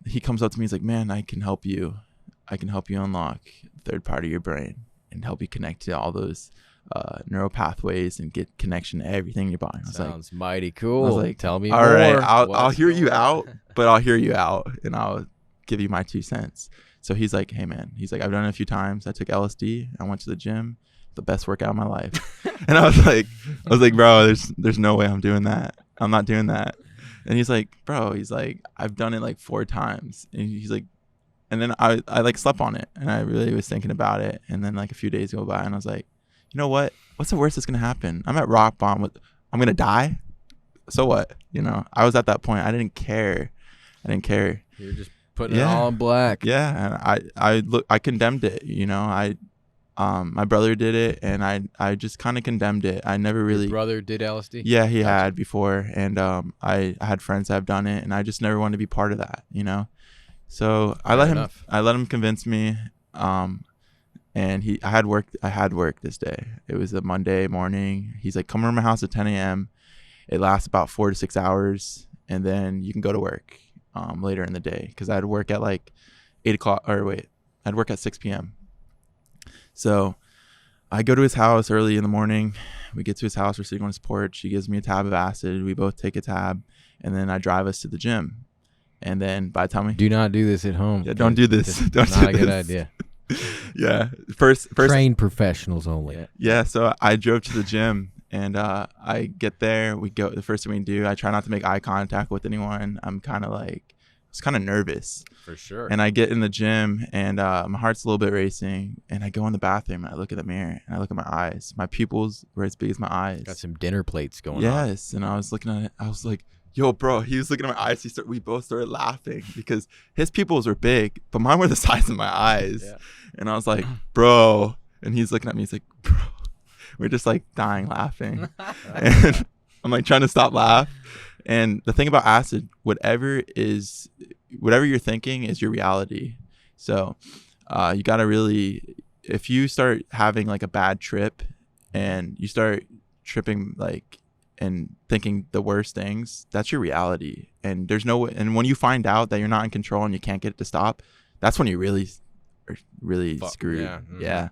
he comes up to me. He's like, man, I can help you unlock the third part of your brain and help you connect to all those neural pathways and get connection to everything in your body. Sounds mighty cool. I was like, tell me all more. right, I'll What's hear you going out, on? but I'll hear you out and I'll give you my 2 cents. So he's like, hey man, he's like, I've done it a few times. I took LSD. I went to the gym, the best workout of my life. And I was like, bro, there's no way I'm doing that. I'm not doing that. And he's like, I've done it like 4 times. And he's like, and then I like slept on it and I really was thinking about it. And then like a few days go by and I was like, you know what? What's the worst that's going to happen? I'm at rock bottom. I'm going to die. So what? You know, I was at that point. I didn't care. You're just putting it all in black. Yeah. And I condemned it. You know, my brother did it and I just kind of condemned it. I never really. Your brother did LSD? Yeah, he had before. And I had friends that have done it and I just never wanted to be part of that, you know? So I let him convince me. And I had work this day. It was a Monday morning. He's like, come over to my house at 10 a.m. It lasts about 4 to 6 hours. And then you can go to work later in the day. Cause I had work at like 8 o'clock I'd work at 6 p.m. So I go to his house early in the morning. We get to his house. We're sitting on his porch. He gives me a tab of acid. We both take a tab and then I drive us to the gym. And then by the time do not do this at home. Yeah, don't do this. Don't not do a this. good idea. Yeah. First trained professionals only. Yeah. So I drove to the gym and I get there. We go. The first thing we do, I try not to make eye contact with anyone. I was kind of nervous. For sure. And I get in the gym and my heart's a little bit racing. And I go in the bathroom and I look in the mirror and I look at my eyes. My pupils were as big as my eyes. Got some dinner plates going on. Yes. And I was looking at it. I was like, yo, bro, he was looking at my eyes. We both started laughing because his pupils were big, but mine were the size of my eyes. Yeah. And I was like, bro. And he's looking at me. He's like, bro. We're just like dying laughing. And I'm like trying to stop laugh. And the thing about acid, whatever you're thinking is your reality. So you got to really, if you start having like a bad trip and you start tripping like, and thinking the worst things, that's your reality. And there's no way. And when you find out that you're not in control and you can't get it to stop, that's when you really are really screwed. Yeah. Mm-hmm. Yeah.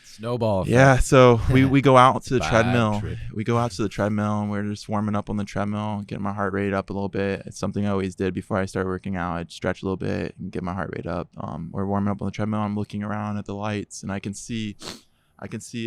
Snowball effect. Yeah. So we go out to the treadmill. Trip. We go out to the treadmill and we're just warming up on the treadmill, getting my heart rate up a little bit. It's something I always did before I started working out. I'd stretch a little bit and get my heart rate up. We're warming up on the treadmill. I'm looking around at the lights and I can see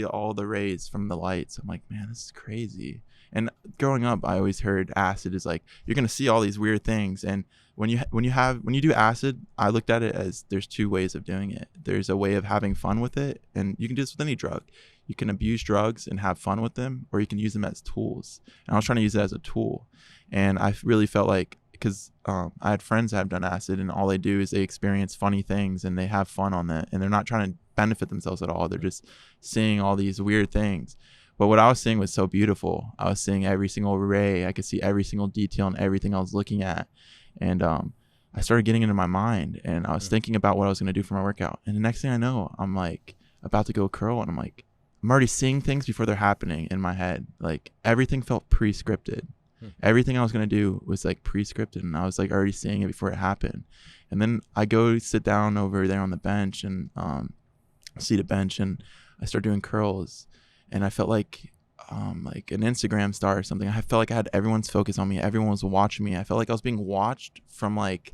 all the rays from the lights. I'm like, man, this is crazy. And growing up, I always heard acid is like, you're going to see all these weird things. And when you do acid, I looked at it as there's 2 ways of doing it. There's a way of having fun with it. And you can do this with any drug. You can abuse drugs and have fun with them, or you can use them as tools. And I was trying to use it as a tool. And I really felt like, because I had friends that have done acid and all they do is they experience funny things and they have fun on that. And they're not trying to benefit themselves at all. They're just seeing all these weird things. But what I was seeing was so beautiful. I was seeing every single ray. I could see every single detail and everything I was looking at. And I started getting into my mind and I was thinking about what I was going to do for my workout. And the next thing I know, I'm like about to go curl and I'm already seeing things before they're happening in my head. Like everything felt pre-scripted. Everything I was going to do was like pre-scripted and I was like already seeing it before it happened. And then I go sit down over there on the bench and seated bench and I start doing curls. And I felt like an Instagram star or something. I felt like I had everyone's focus on me. Everyone was watching me. I felt like I was being watched from like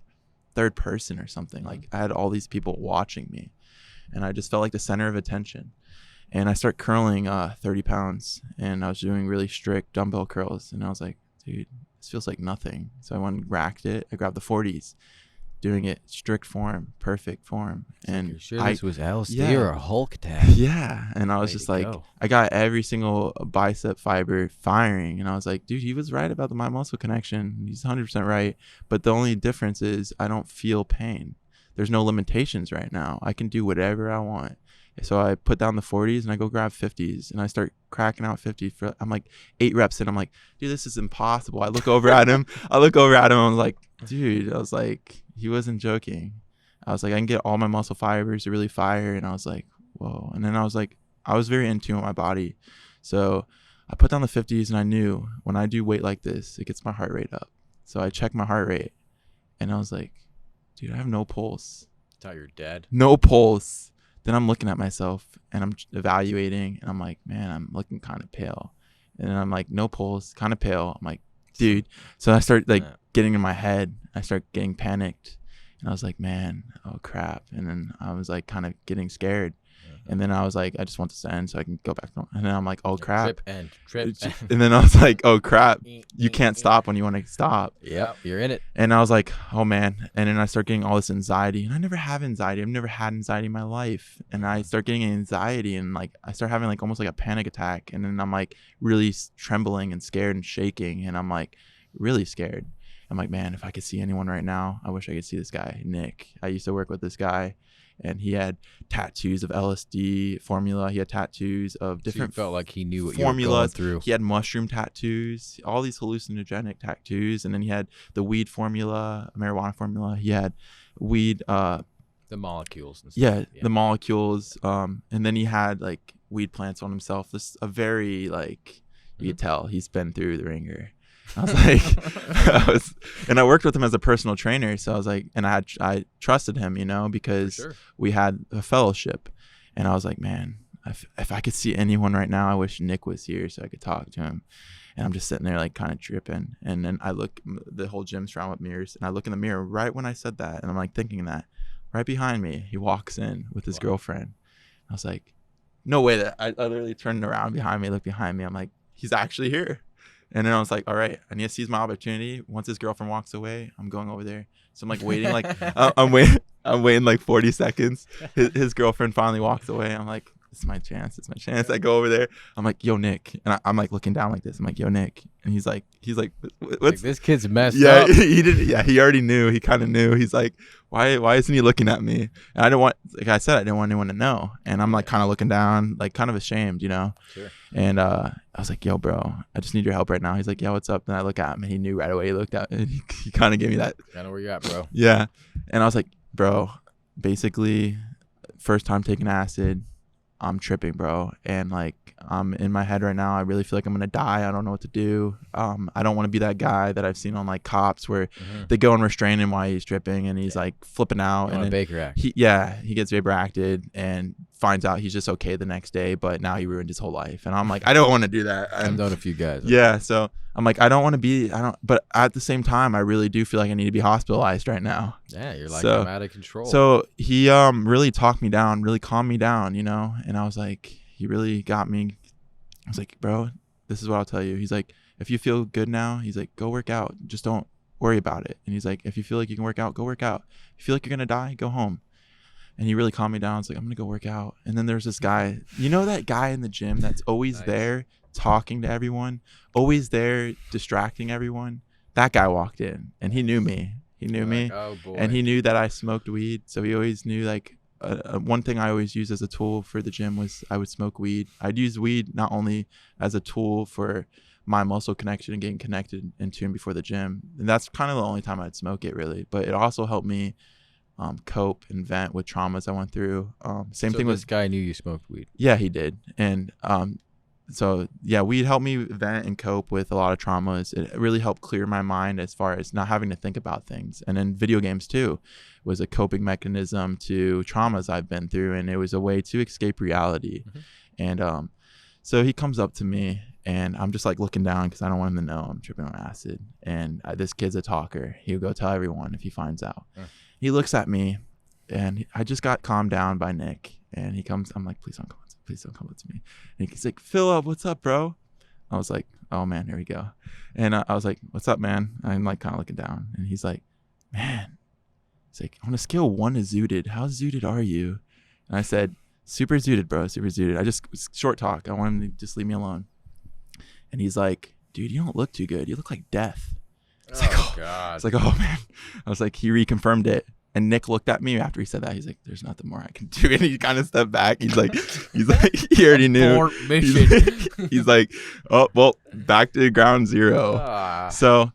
third person or something. Like I had all these people watching me. And I just felt like the center of attention. And I start curling 30 pounds. And I was doing really strict dumbbell curls. And I was like, dude, this feels like nothing. So I went and racked it. I grabbed the 40s. Doing it strict form, perfect form. And you're sure this was LSD or a Hulk tag? Yeah. And I was just like, I got every single bicep fiber firing. And I was like, dude, he was right about the mind muscle connection. He's 100% right. But the only difference is I don't feel pain. There's no limitations right now. I can do whatever I want. So I put down the 40s and I go grab 50s and I start cracking out 50s. I'm like 8 reps in. I'm like, dude, this is impossible. I look over at him. I was like, dude, he wasn't joking. I was like, I can get all my muscle fibers to really fire. And I was like, whoa. And then I was like, I was very in tune with my body. So I put down the 50s and I knew when I do weight like this, it gets my heart rate up. So I checked my heart rate and I was like, dude, I have no pulse. Thought you're dead. No pulse. Then I'm looking at myself and I'm evaluating and I'm like, man, I'm looking kind of pale. And then I'm like, no pulse, kind of pale. I'm like, dude. So I start like getting in my head. I start getting panicked. And I was like, man, oh crap. And then I was like kind of getting scared. And then I was like, I just want this to end so I can go back. And then I'm like, oh crap. Trip. And then I was like, oh crap. You can't stop when you want to stop. Yep, you're in it. And I was like, oh man. And then I start getting all this anxiety. And I never have anxiety. I've never had anxiety in my life. And I start getting anxiety and like I start having like almost like a panic attack. And then I'm like really trembling and scared and shaking. And I'm like really scared. I'm like, man, if I could see anyone right now, I wish I could see this guy, Nick. I used to work with this guy. And he had tattoos of LSD formula. He had tattoos of different. So you felt like he knew what formulas. You were going through. He had mushroom tattoos, all these hallucinogenic tattoos, and then he had the weed formula, marijuana formula. He had weed. The molecules. And stuff. Yeah, the molecules. And then he had like weed plants on himself. This a very like you could tell he's been through the ringer. I was like, and I worked with him as a personal trainer. So I was like, and I trusted him, you know, because we had a fellowship. And I was like, man, if I could see anyone right now, I wish Nick was here so I could talk to him. And I'm just sitting there like kind of tripping. And then I look, the whole gym's surrounded with mirrors. And I look in the mirror right when I said that. And I'm like thinking that right behind me, he walks in with his girlfriend. I was like, no way that I literally turned around behind me, looked behind me. I'm like, he's actually here. And then I was like, all right, I need to seize my opportunity. Once his girlfriend walks away, I'm going over there. So I'm like waiting, like I'm waiting like 40 seconds. His girlfriend finally walks away. I'm like, it's my chance. It's my chance. I go over there. I'm like, yo, Nick. And I'm like looking down like this. I'm like, yo, Nick. And he's like, what's like, this kid's messed up. He did. Yeah, he already knew. He kind of knew. He's like, why isn't he looking at me? And I didn't want, like I said, I didn't want anyone to know. And I'm like kind of looking down, like kind of ashamed, you know? Sure. And I was like, yo, bro, I just need your help right now. He's like, yeah, what's up? And I look at him and he knew right away. He looked at me and he kind of gave me that. I know where you're at, bro. Yeah. And I was like, bro, basically, first time taking acid, I'm tripping, bro. And like, I'm in my head right now. I really feel like I'm going to die. I don't know what to do. I don't want to be that guy that I've seen on like cops where they go and restrain him while he's tripping and he's like flipping out. And Baker Act. He gets Baker acted and finds out he's just okay the next day, but now he ruined his whole life. And I'm like, I don't want to do that. I've known a few guys. Yeah. So I'm like, I don't want to be, but at the same time, I really do feel like I need to be hospitalized right now. Yeah. You're like, I'm out of control. So he really talked me down, really calmed me down, you know? And I was like, he really got me. I was like, bro, this is what I'll tell you. He's like, if you feel good now, he's like, go work out. Just don't worry about it. And he's like, if you feel like you can work out, go work out. If you feel like you're going to die, go home. And he really calmed me down. I was like, I'm going to go work out. And then there's this guy, you know, that guy in the gym that's always there talking to everyone, always there distracting everyone. That guy walked in and he knew me. He knew me. Oh, boy. And he knew that I smoked weed. So he always knew like, one thing I always used as a tool for the gym was I would smoke weed. I'd use weed not only as a tool for my muscle connection and getting connected in tune before the gym. And that's kind of the only time I'd smoke it really. But it also helped me cope and vent with traumas I went through. Same thing with this guy knew you smoked weed. Yeah, he did. And so yeah, weed helped me vent and cope with a lot of traumas. It really helped clear my mind as far as not having to think about things. And then video games too was a coping mechanism to traumas I've been through, and it was a way to escape reality. And so he comes up to me and I'm just like looking down because I don't want him to know I'm tripping on acid. And this kid's a talker. He'll go tell everyone if he finds out. He looks at me and I just got calmed down by Nick, and he comes, I'm like, please don't come up to me. And he's like, Philip, what's up, bro? I was like, oh man, here we go. And I was like, what's up, man? I'm like kind of looking down, and he's like, man, he's like, on a scale of 1 to zooted, how zooted are you? And I said, super zooted, bro, super zooted. I just, short talk. I want him to just leave me alone. And he's like, dude, you don't look too good. You look like death. It's like, oh God. It's like, oh man. I was like, he reconfirmed it. And Nick looked at me after he said that. He's like, there's nothing more I can do. And he kind of stepped back. He's like, he already knew. He's like, oh, well, back to ground zero. So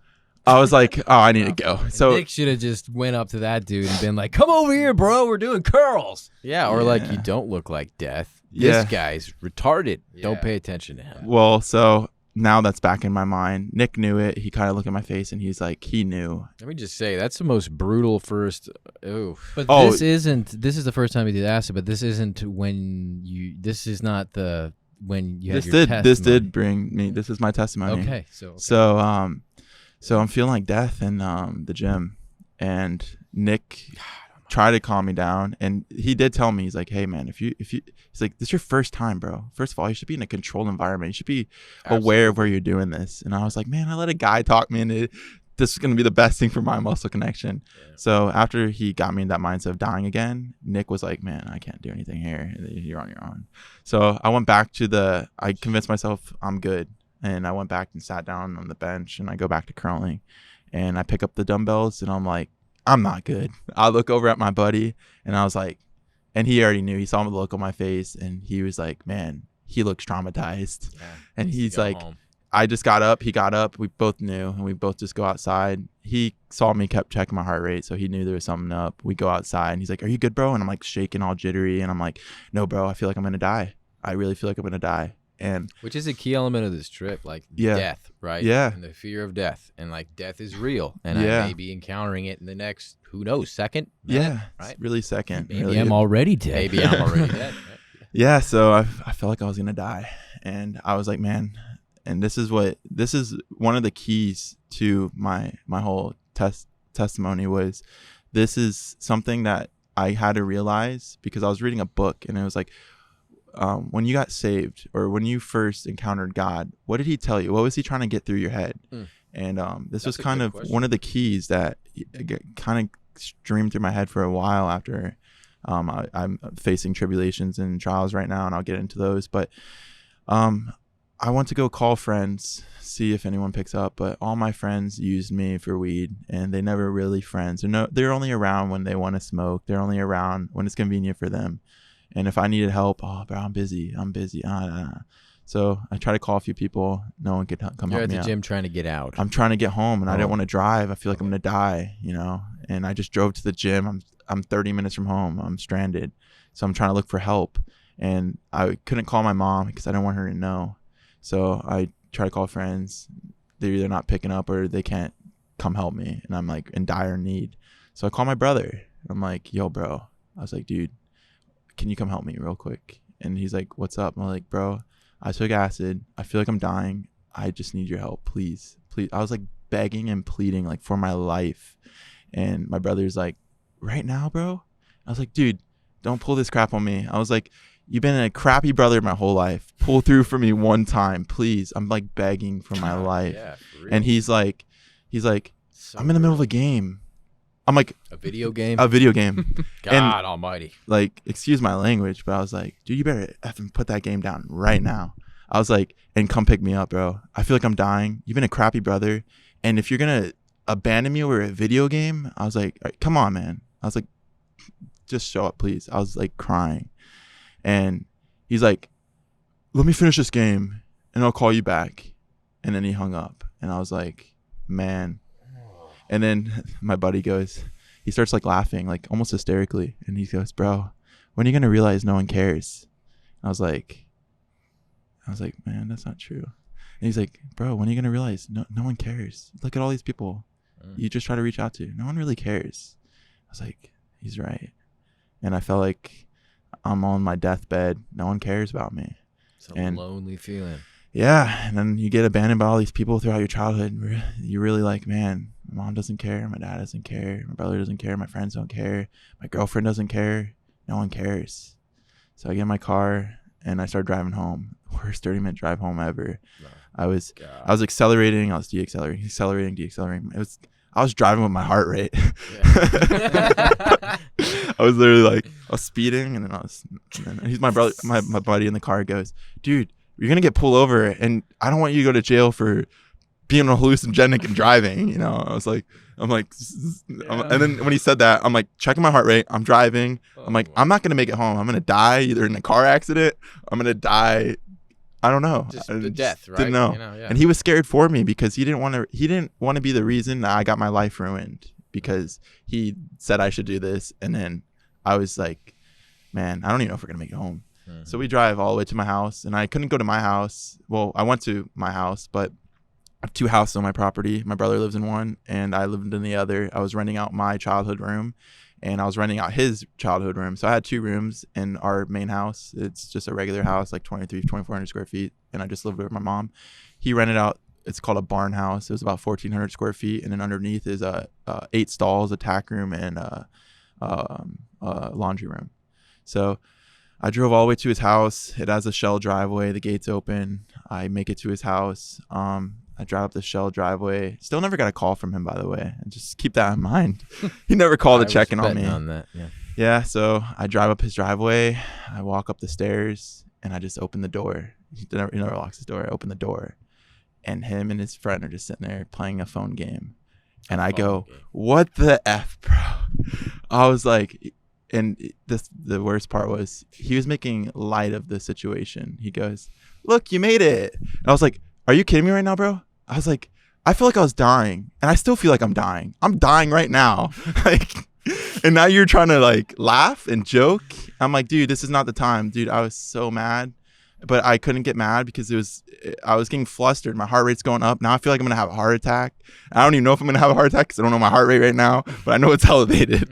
I was like, oh, I need to go. So Nick should have just went up to that dude and been like, come over here, bro. We're doing curls. Yeah. Or like, you don't look like death. This guy's retarded. Don't pay attention to him. Well, so now that's back in my mind. Nick knew it. He kind of looked at my face and he's like, he knew. Let me just say, that's the most brutal first. Oh, but Oh. this isn't. This is the first time you did acid, but this isn't when you. This is not the when you had your testimony. This did bring me. This is my testimony. Okay, so I'm feeling like death in the gym, and Nick tried to calm me down, and he did tell me, he's like, hey man, if you he's like, this is your first time, bro. First of all, you should be in a controlled environment. You should be aware of where you're doing this. And I was like, man, I let a guy talk me into this is going to be the best thing for my muscle connection. Yeah. So after he got me in that mindset of dying again, Nick was like, man, I can't do anything here. You're on your own. So I went back to I convinced myself I'm good. And I went back and sat down on the bench, and I go back to curling, and I pick up the dumbbells, and I'm like, I'm not good. I look over at my buddy, and I was like, and he already knew. He saw the look on my face, and he was like, man, he looks traumatized. Yeah, and he's like, home. I just got up. He got up. We both knew, and we both just go outside. He saw me, kept checking my heart rate, so he knew there was something up. We go outside, and he's like, are you good, bro? And I'm like shaking all jittery, and I'm like, no, bro, I feel like I'm going to die. I really feel like I'm going to die. And which is a key element of this trip, like death, right? Yeah. And the fear of death. And like death is real. And I may be encountering it in the next, who knows, second minute, right? Really second. Maybe really I'm already dead. Maybe I'm already dead. Right? Yeah, so I felt like I was going to die. And I was like, man, and this is one of the keys to my whole testimony was, this is something that I had to realize because I was reading a book, and it was like, when you got saved or when you first encountered God, what did he tell you? What was he trying to get through your head? And this was kind of one of the keys that kind of streamed through my head for a while after I'm facing tribulations and trials right now, and I'll get into those. But I want to go call friends, see if anyone picks up, but all my friends used me for weed, and they never really friends. They're only around when they want to smoke. They're only around when it's convenient for them. And if I needed help, oh, bro, I'm busy. So I try to call a few people. No one could come help me out. You're at the gym trying to get out. I'm trying to get home, and I didn't want to drive. I feel like I'm going to die, And I just drove to the gym. I'm 30 minutes from home. I'm stranded. So I'm trying to look for help. And I couldn't call my mom because I didn't want her to know. So I try to call friends. They're either not picking up or they can't come help me. And I'm like in dire need. So I call my brother. I'm like, yo, bro. I was like, dude, can you come help me real quick? And he's like, what's up? I'm like, bro, I took acid. I feel like I'm dying. I just need your help. Please. I was like begging and pleading like for my life. And my brother's like, right now, bro? I was like, dude, don't pull this crap on me. I was like, you've been a crappy brother my whole life. Pull through for me one time, please. I'm like begging for my life. Yeah, for real. And he's like, so I'm in the middle of a game. I'm like, a video game? A video game. God almighty. Like, excuse my language, but I was like, dude, you better effing put that game down right now. I was like, and come pick me up, bro. I feel like I'm dying. You've been a crappy brother. And if you're going to abandon me over a video game, I was like, all right, come on, man. I was like, just show up, please. I was like crying. And he's like, let me finish this game and I'll call you back. And then he hung up. And I was like, man. And then my buddy he starts like laughing, like almost hysterically. And he goes, bro, when are you going to realize no one cares? And I was like, man, that's not true. And he's like, bro, when are you going to realize no one cares? Look at all these people you just try to reach out to. No one really cares. I was like, he's right. And I felt like I'm on my deathbed. No one cares about me. It's a lonely feeling. Yeah. And then you get abandoned by all these people throughout your childhood. You're really like, man, my mom doesn't care. My dad doesn't care. My brother doesn't care. My friends don't care. My girlfriend doesn't care. No one cares. So I get in my car and I start driving home. Worst 30-minute drive home ever. No. I was accelerating. I was decelerating, decelerating. I was driving with my heart rate. Yeah. I was literally like, I was speeding, and then he's my brother, my buddy in the car goes, dude, you're going to get pulled over, and I don't want you to go to jail for being hallucinogenic and driving. I'm like, and then when he said that, I'm like checking my heart rate. I'm driving. I'm like, I'm not going to make it home. I'm going to die either in a car accident. I'm going to die. I don't know. Just the death, right? Didn't know. Yeah. And he was scared for me because he didn't want to be the reason that I got my life ruined, because he said I should do this. And then I was like, man, I don't even know if we're going to make it home. So we drive all the way to my house, and I couldn't go to my house. Well, I went to my house, but I have 2 houses on my property. My brother lives in one, and I lived in the other. I was renting out my childhood room, and I was renting out his childhood room. So I had 2 rooms in our main house. It's just a regular house, like 2,400 square feet, and I just lived with my mom. He rented out, it's called a barn house. It was about 1,400 square feet, and then underneath is 8 stalls, a tack room, and a laundry room. So I drove all the way to his house. It has a shell driveway. The gate's open. I make it to his house. I drive up the shell driveway. Still never got a call from him, by the way. And just keep that in mind. He never called to check in on me. On that, yeah. So I drive up his driveway. I walk up the stairs, and I just open the door. He never locks his door. I open the door, and him and his friend are just sitting there playing a phone game. And I go, what the F, bro? I was like, and the worst part was he was making light of the situation. He goes, look, you made it. And I was like, are you kidding me right now, bro? I was like, I feel like I was dying, and I still feel like I'm dying. I'm dying right now. Like, and now you're trying to like laugh and joke. I'm like, dude, this is not the time, dude. I was so mad, but I couldn't get mad because I was getting flustered. My heart rate's going up. Now I feel like I'm gonna have a heart attack. I don't even know if I'm gonna have a heart attack because I don't know my heart rate right now, but I know it's elevated.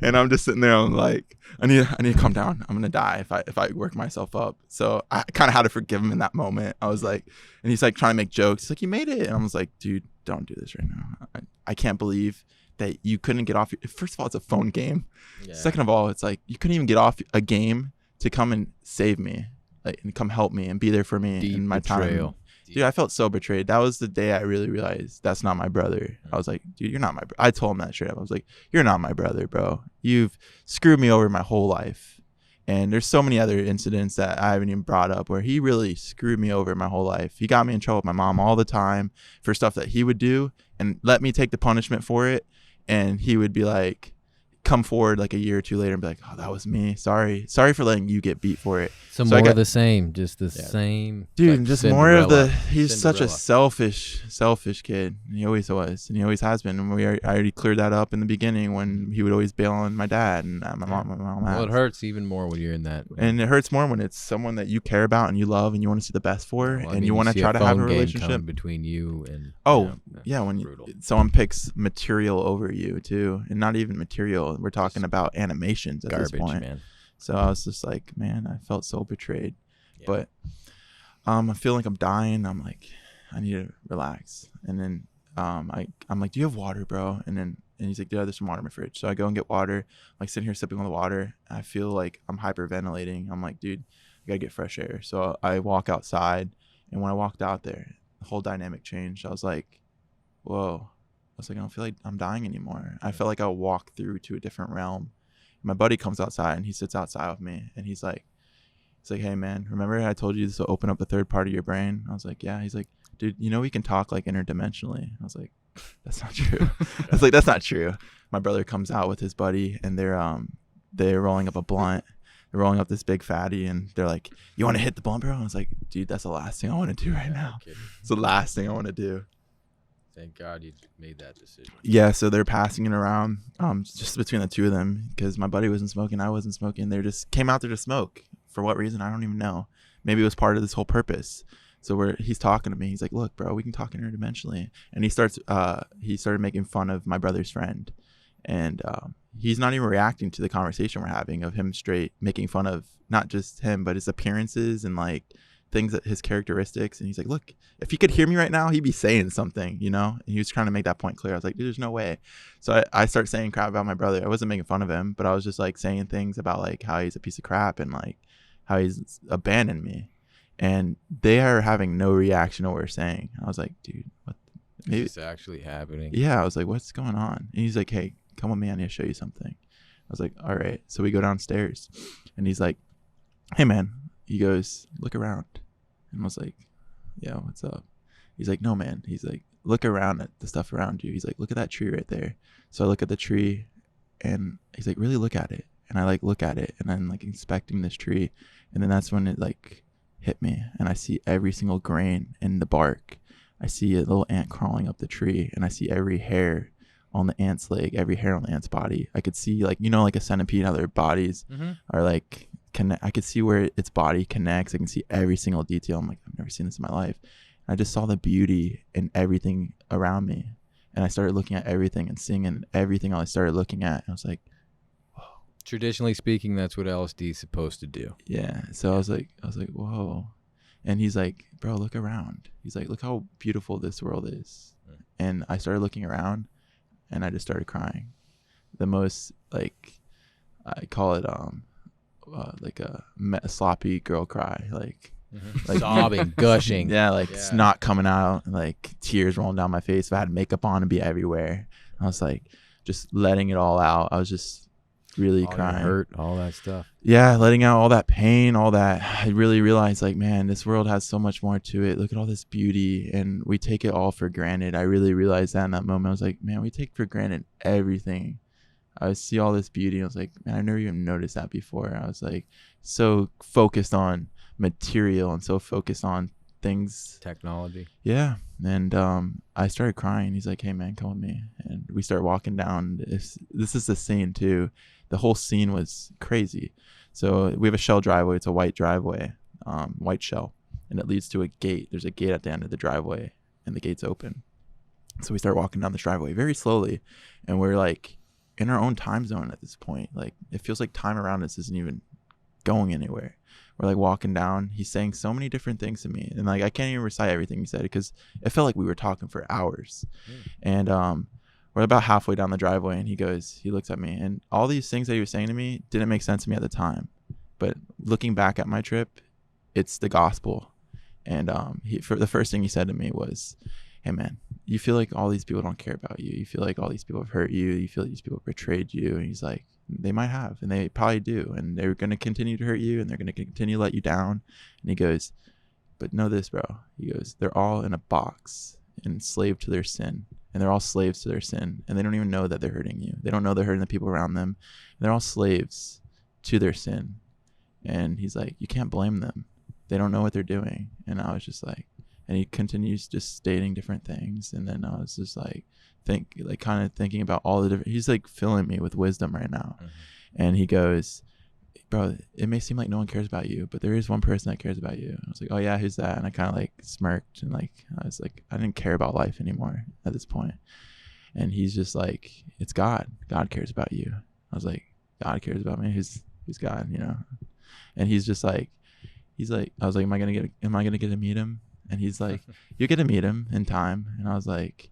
And I'm just sitting there. I'm like, I need to calm down. I'm gonna die if I work myself up. So I kind of had to forgive him in that moment. I was like, and he's like trying to make jokes. He's like, you made it. And I was like, dude, don't do this right now. I can't believe that you couldn't get off. First of all, it's a phone game. Yeah. Second of all, it's like you couldn't even get off a game to come and save me, like, and come help me and be there for me in my time. Dude, I felt so betrayed. That was the day I really realized that's not my brother. I was like, dude, you're not my brother. I told him that straight up. I was like, you're not my brother, bro. You've screwed me over my whole life. And there's so many other incidents that I haven't even brought up where he really screwed me over my whole life. He got me in trouble with my mom all the time for stuff that he would do and let me take the punishment for it. And he would be like, come forward like a year or two later and be like, oh, that was me. Sorry for letting you get beat for it. So more of the same, just the same. Dude, like just more of the, he's such a selfish kid. And he always was, and he always has been. And I already cleared that up in the beginning when he would always bail on my dad and my mom. Well, it hurts even more when you're in that. And it hurts more when it's someone that you care about and you love and you want to see the best for, and you want to try to have a relationship between you and. When someone picks material over you too, and not even material. We're talking about animations at this point. Man. So I was just like, man, I felt so betrayed. Yeah. But I feel like I'm dying. I'm like, I need to relax. And then I'm like, do you have water, bro? And he's like, yeah, there's some water in my fridge. So I go and get water. I'm like sitting here sipping on the water. I feel like I'm hyperventilating. I'm like, dude, I gotta get fresh air. So I walk outside, and when I walked out there, the whole dynamic changed. I was like, whoa. I was like, I don't feel like I'm dying anymore. I felt like I walked through to a different realm. My buddy comes outside, and he sits outside with me, and he's like, hey man, remember I told you this will open up the third part of your brain? I was like, yeah. He's like, dude, you know we can talk like interdimensionally. I was like, that's not true. I was like, that's not true. My brother comes out with his buddy, and they're rolling up a blunt. They're rolling up this big fatty, and they're like, you want to hit the blunt, bro? I was like, dude, that's the last thing I want to do right now. It's the last thing I want to do. Thank God you made that decision. Yeah, so they're passing it around just between the two of them because my buddy wasn't smoking, I wasn't smoking. They just came out there to smoke. For what reason? I don't even know. Maybe it was part of this whole purpose. So he's talking to me. He's like, look, bro, we can talk interdimensionally. And he started making fun of my brother's friend. And he's not even reacting to the conversation we're having of him straight making fun of not just him, but his appearances and like things, that his characteristics. And he's like, look, if he could hear me right now, he'd be saying something, you know? And he was trying to make that point clear. I was like, dude, there's no way. So I start saying crap about my brother. I wasn't making fun of him, but I was just like saying things about like how he's a piece of crap and like how he's abandoned me. And they are having no reaction to what we're saying. I was like, dude, what? Maybe it's actually happening. Yeah, I was like, what's going on? And he's like, hey, come with me. I need to show you something. I was like, all right. So we go downstairs, and he's like, hey, man. He goes, look around. And I was like, yeah, what's up? He's like, no, man. He's like, look around at the stuff around you. He's like, look at that tree right there. So I look at the tree, and he's like, really look at it. And I like look at it, and I'm like inspecting this tree. And then that's when it like hit me, and I see every single grain in the bark. I see a little ant crawling up the tree, and I see every hair on the ant's leg, every hair on the ant's body. I could see, like, you know, like a centipede, how their bodies are like connect. I could see where its body connects. I can see every single detail. I'm like, I've never seen this in my life. And I just saw the beauty in everything around me. And I started looking at everything and seeing in everything I started looking at. And I was like, whoa. Traditionally speaking, that's what LSD is supposed to do. Yeah. So I was like, whoa. And he's like, bro, look around. He's like, look how beautiful this world is. And I started looking around and I just started crying. The most, like, I call it like a sloppy girl cry, like sobbing, gushing. Yeah, like snot coming out, like tears rolling down my face. If I had makeup on, it'd be everywhere. I was like just letting it all out. I was just really all crying. Hurt, all that stuff. Yeah, letting out all that pain, all that. I really realized, like, man, this world has so much more to it. Look at all this beauty, and we take it all for granted. I really realized that in that moment. I was like, man, we take for granted everything. I see all this beauty. I was like, man, I never even noticed that before. I was like so focused on material and so focused on things, technology. Yeah. And I started crying. He's like, hey man, come with me. And we start walking down. This is the scene too. The whole scene was crazy. So we have a shell driveway. It's a white driveway, white shell, and it leads to a gate. There's a gate at the end of the driveway, and the gate's open. So we start walking down this driveway very slowly, and we're like in our own time zone at this point. Like, it feels like time around us isn't even going anywhere. We're like walking down. He's saying so many different things to me, and like I can't even recite everything he said because it felt like we were talking for hours. And we're about halfway down the driveway, and he looks at me, and all these things that he was saying to me didn't make sense to me at the time, but looking back at my trip, it's the gospel. And for the first thing he said to me was, hey man, you feel like all these people don't care about you. You feel like all these people have hurt you. You feel like these people betrayed you. And he's like, they might have, and they probably do. And they're going to continue to hurt you, and they're going to continue to let you down. And he goes, but know this, bro. He goes, they're all in a box, enslaved to their sin. And they're all slaves to their sin. And they don't even know that they're hurting you. They don't know they're hurting the people around them. And they're all slaves to their sin. And he's like, you can't blame them. They don't know what they're doing. And I was just like, and he continues just stating different things. And then I was just like, kind of thinking about all the different, he's like filling me with wisdom right now. And he goes, bro, it may seem like no one cares about you, but there is one person that cares about you. And I was like, oh yeah, who's that? And I kind of like smirked, and like, I was like, I didn't care about life anymore at this point. And he's just like, it's God. God cares about you. I was like, God cares about me. Who's God, you know? And he's just like, I was like, am I gonna get to meet him? And he's like, you get to meet him in time. And I was like,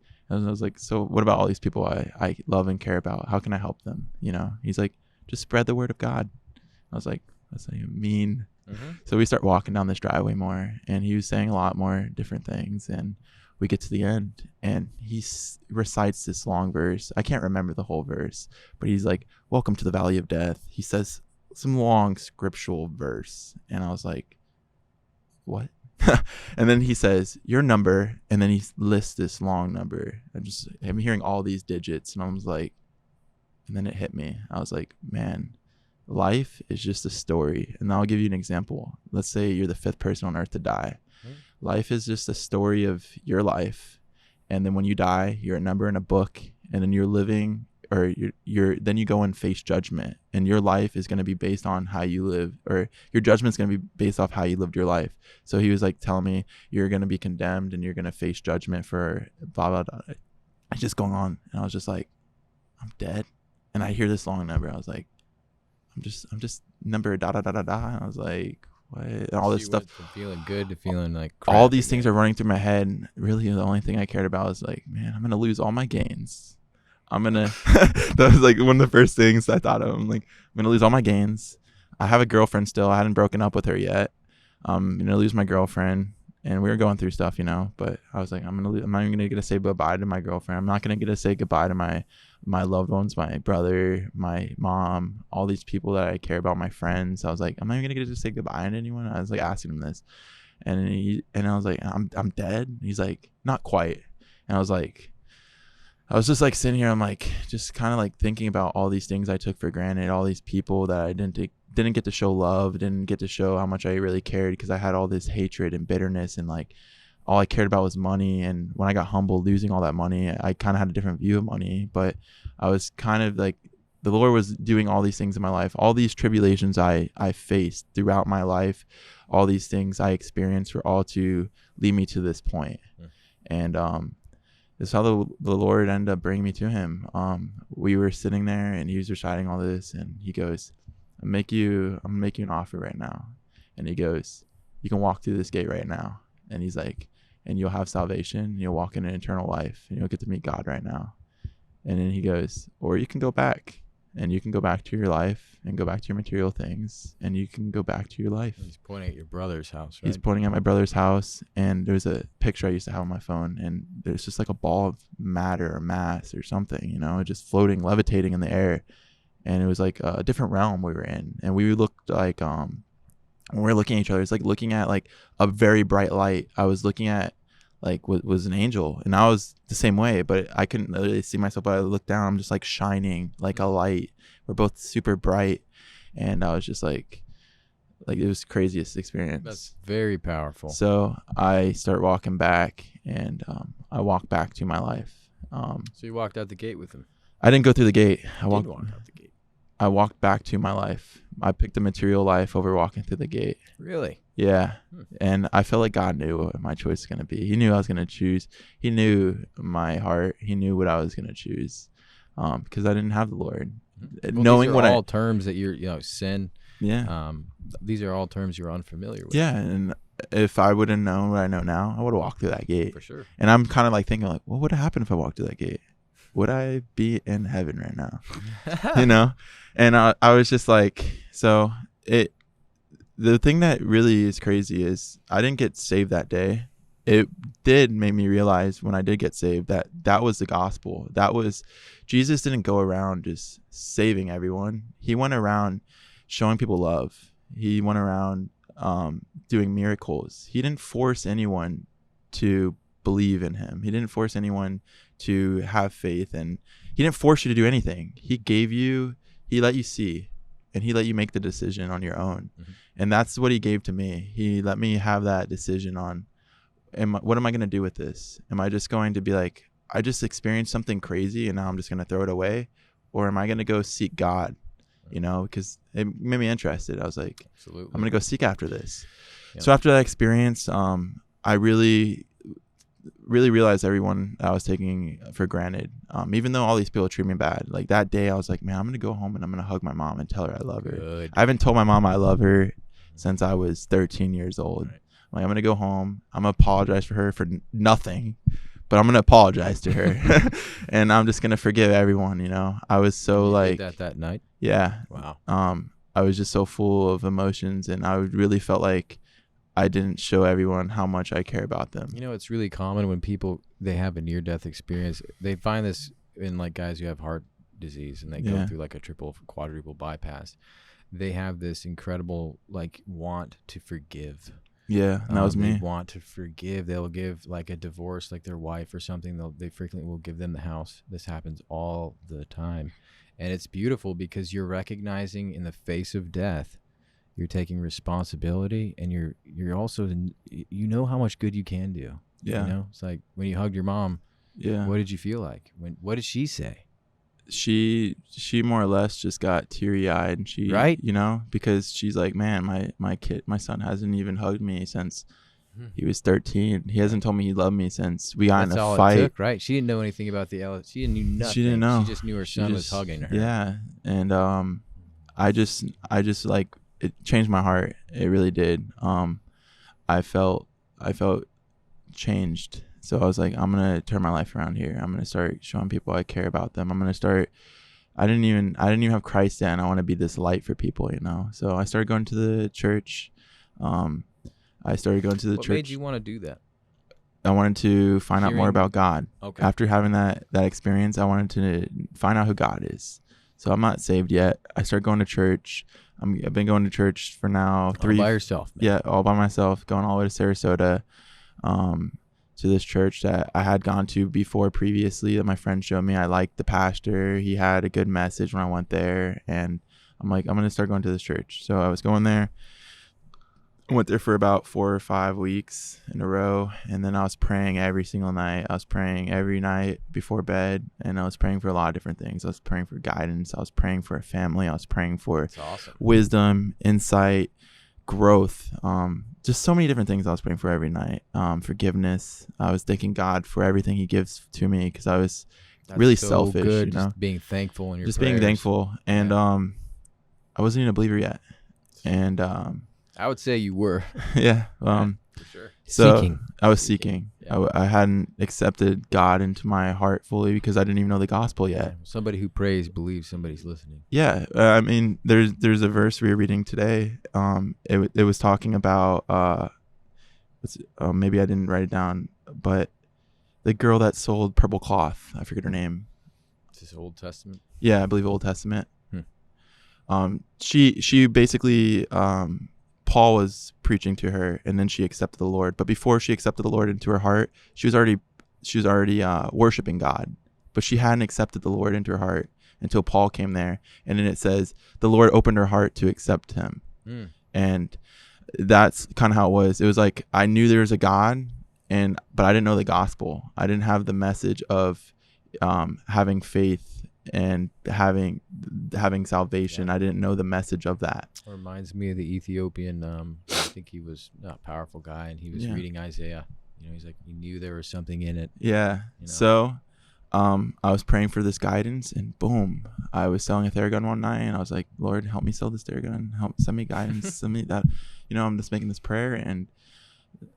so what about all these people I love and care about? How can I help them? You know? He's like, just spread the word of God. I was like, that's not even mean. So we start walking down this driveway more, and he was saying a lot more different things. And we get to the end, and he recites this long verse. I can't remember the whole verse, but he's like, welcome to the valley of death. He says some long scriptural verse, and I was like, what? And then he says your number, and then he lists this long number. I'm hearing all these digits, and I was like, and then it hit me. I was like, man, life is just a story. And I'll give you an example. Let's say you're the 5th person on earth to die. Life is just a story of your life, and then when you die, you're a number in a book, and then you're living, or then you go and face judgment, and your life is going to be based on how you live, or your judgment's going to be based off how you lived your life. So he was like telling me, you're going to be condemned, and you're going to face judgment for blah blah blah. It's just going on, and I was just like, I'm dead. And I hear this long number. I was like, I'm just number da da da da da. And I was like, what? And all this stuff. From feeling good to feeling like crap all these things are running through my head. Really, the only thing I cared about was like, man, I'm gonna lose all my gains. That was like one of the first things I thought of. I'm like, I'm gonna lose all my gains. I have a girlfriend still. I hadn't broken up with her yet. I'm gonna lose my girlfriend, and we were going through stuff, you know. But I was like, I'm not even gonna get to say bye to my girlfriend. I'm not gonna get to say goodbye to my loved ones, my brother, my mom, all these people that I care about, my friends. I was like, I'm not even gonna get to say goodbye to anyone. I was like asking him this, and I was like, I'm dead. He's like, not quite. And I was just like sitting here. I'm like, just kind of like thinking about all these things I took for granted, all these people that I didn't get to show love, didn't get to show how much I really cared, because I had all this hatred and bitterness, and like all I cared about was money. And when I got humbled losing all that money, I kind of had a different view of money, but I was kind of like the Lord was doing all these things in my life, all these tribulations I faced throughout my life, all these things I experienced were all to lead me to this point. And this is how the Lord ended up bringing me to him. We were sitting there and he was reciting all this, and he goes, I'm gonna make you an offer right now. And he goes, you can walk through this gate right now. And he's like, and you'll have salvation, and you'll walk in an eternal life, and you'll get to meet God right now. And then he goes, or you can go back, and you can go back to your life and go back to your material things, and you can go back to your life. He's pointing at your brother's house, right? He's pointing at my brother's house, and there's a picture I used to have on my phone, and there's just like a ball of matter or mass or something, you know, just floating, levitating in the air. And it was like a different realm we were in, and we looked like when we're looking at each other, it's like looking at like a very bright light. I was looking at like what was an angel, and I was the same way, but I couldn't really see myself. But I looked down, I'm just like shining like a light. We're both super bright, and I was just like it was the craziest experience. That's very powerful. So I start walking back, and I walk back to my life. So you walked out the gate with him? I didn't go through the gate. I walked out the gate. I walked back to my life. I picked the material life over walking through the gate. Really? Yeah. And I felt like God knew what my choice was going to be. He knew I was going to choose. He knew my heart. He knew what I was going to choose, because I didn't have the Lord. Well, Knowing these are what all terms that you're, sin. Yeah. These are all terms you're unfamiliar with. Yeah. And if I would have known what I know now, I would have walked through that gate. For sure. And I'm kind of like thinking like, what would have happened if I walked through that gate? Would I be in heaven right now? You know? And I was just like, so the thing that really is crazy is I didn't get saved that day. It did make me realize when I did get saved that was the gospel. That was, Jesus didn't go around just saving everyone. He went around showing people love. He went around doing miracles. He didn't force anyone to believe in him. He didn't force anyone to have faith, and he didn't force you to do anything. He let you see, and he let you make the decision on your own. And that's what he gave to me. He let me have that decision on, what am I going to do with this? Am I just going to be like, I just experienced something crazy and now I'm just going to throw it away? Or am I going to go seek God? You know, because it made me interested. I was like, absolutely, I'm going to go seek after this. Yeah. So after that experience, I really realized everyone I was taking for granted. Even though all these people treat me bad, like that day I was like, man, I'm going to go home and I'm going to hug my mom and tell her I love her. I haven't told my mom I love her since I was 13 years old. Right. Like, I'm going to go home. I'm going to apologize for her for nothing, but I'm going to apologize to her. And I'm just going to forgive everyone, you know. I was so you did that night? Yeah. Wow. I was just so full of emotions, and I really felt like I didn't show everyone how much I care about them. You know, it's really common when people, they have a near-death experience. They find this in like guys who have heart disease, and they go through like a quadruple bypass. They have this incredible like want to forgive. Yeah, that was me. They want to forgive. They'll give like a divorce, like their wife or something. They frequently will give them the house. This happens all the time. And it's beautiful because you're recognizing in the face of death, you're taking responsibility, and you're also, you know how much good you can do. Yeah. You know, it's like when you hugged your mom. Yeah. What did you feel like? What did she say? She more or less just got teary-eyed, and she, right? You know, because she's like, man, my son hasn't even hugged me since he was 13. He hasn't told me he loved me since we got in a fight. It took, right? She didn't know anything about the LS. She knew nothing. She didn't know. She just knew her son was hugging her. Yeah, and I just like, it changed my heart. It really did. I felt changed. So I was like, I'm going to turn my life around here. I'm going to start showing people I care about them. I'm going to start, I didn't even have Christ yet, and I want to be this light for people, you know? So I started going to the church. What made you want to do that? I wanted to find out more about God. Okay. After having that experience, I wanted to find out who God is. So I'm not saved yet. I started going to church. I've been going to church for now all by yourself, man. Yeah, all by myself, going all the way to Sarasota. To this church that I had gone to before previously, that my friend showed me. I liked the pastor. He had a good message when I went there, and I'm like, I'm going to start going to this church. So I was going there. I went there for about 4 or 5 weeks in a row, and then I was praying every single night. I was praying every night before bed, and I was praying for a lot of different things. I was praying for guidance. I was praying for a family. I was praying for That's awesome. wisdom, insight, growth. Just so many different things I was praying for every night. Forgiveness. I was thanking God for everything He gives to me, because I was really so selfish. good, You know, just being thankful in your just prayers. being thankful. And I wasn't even a believer yet, and I would say you were. yeah. For sure. So Seeking. I was seeking. Yeah. I hadn't accepted God into my heart fully, because I didn't even know the gospel yet. Somebody who prays believes somebody's listening. Yeah. I mean, there's a verse we were reading today. It was talking about maybe I didn't write it down, but the girl that sold purple cloth. I forget her name. Is this Old Testament? Yeah, I believe Old Testament. She basically Paul was preaching to her, and then she accepted the Lord. But before she accepted the Lord into her heart, she was already worshiping God, but she hadn't accepted the Lord into her heart until Paul came there. And then it says the Lord opened her heart to accept Him, and that's kind of how it was. It was like I knew there was a God, but I didn't know the gospel. I didn't have the message of having faith and having salvation. I didn't know the message of that. It reminds me of the Ethiopian. I think he was not a powerful guy, and he was reading Isaiah. He's like, he knew there was something in it. Yeah. So I was praying for this guidance, and boom, I was selling a Theragun one night, and I was like, Lord, help me sell this Theragun. Send me guidance. Send me that. I'm just making this prayer, and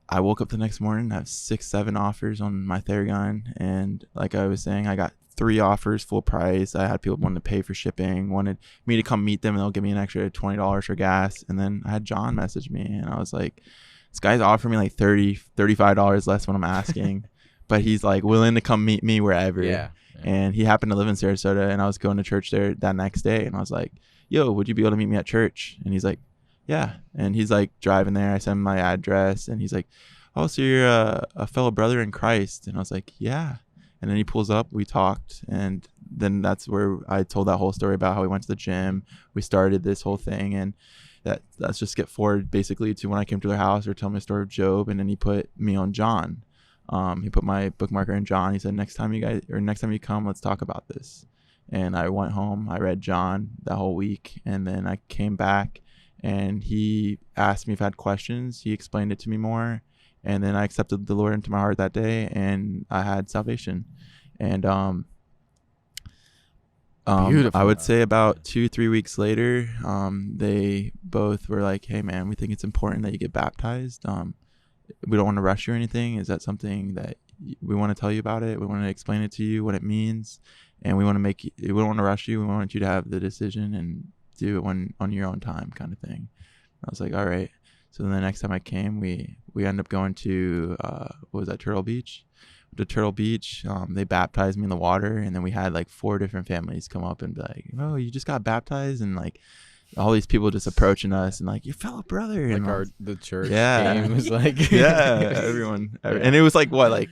I woke up the next morning. I have 6-7 offers on my Theragun, and like I was saying, I got 3 offers full price. I had people wanting to pay for shipping, wanted me to come meet them, and they'll give me an extra $20 for gas. And then I had John message me, and I was like, this guy's offering me like $35 less when I'm asking, but he's like willing to come meet me wherever. Yeah. And he happened to live in Sarasota, and I was going to church there that next day, and I was like, yo, would you be able to meet me at church? And he's like, yeah. And he's like driving there. I sent him my address, and he's like, oh, so you're a fellow brother in Christ? And I was like, yeah. And then he pulls up, we talked, and then that's where I told that whole story about how we went to the gym. We started this whole thing, and let's just get forward basically to when I came to their house, or tell me the story of Job, and then he put me on John. He put my bookmarker in John. He said, next time you come, let's talk about this. And I went home, I read John that whole week, and then I came back, and he asked me if I had questions. He explained it to me more. And then I accepted the Lord into my heart that day, and I had salvation. And I would say about 2-3 weeks later, they both were like, hey man, we think it's important that you get baptized. We don't want to rush you or anything. Is that something that we want to tell you about it? We want to explain it to you, what it means. And we don't want to rush you. We want you to have the decision and do it on your own time, kind of thing. I was like, all right. So then the next time I came, we ended up going to, what was that, Turtle Beach? To Turtle Beach, they baptized me in the water, and then we had like 4 different families come up and be like, oh, you just got baptized? And like all these people just approaching us and like, your fellow brother. Like and the church game was like. Yeah, everyone. And it was like, what, like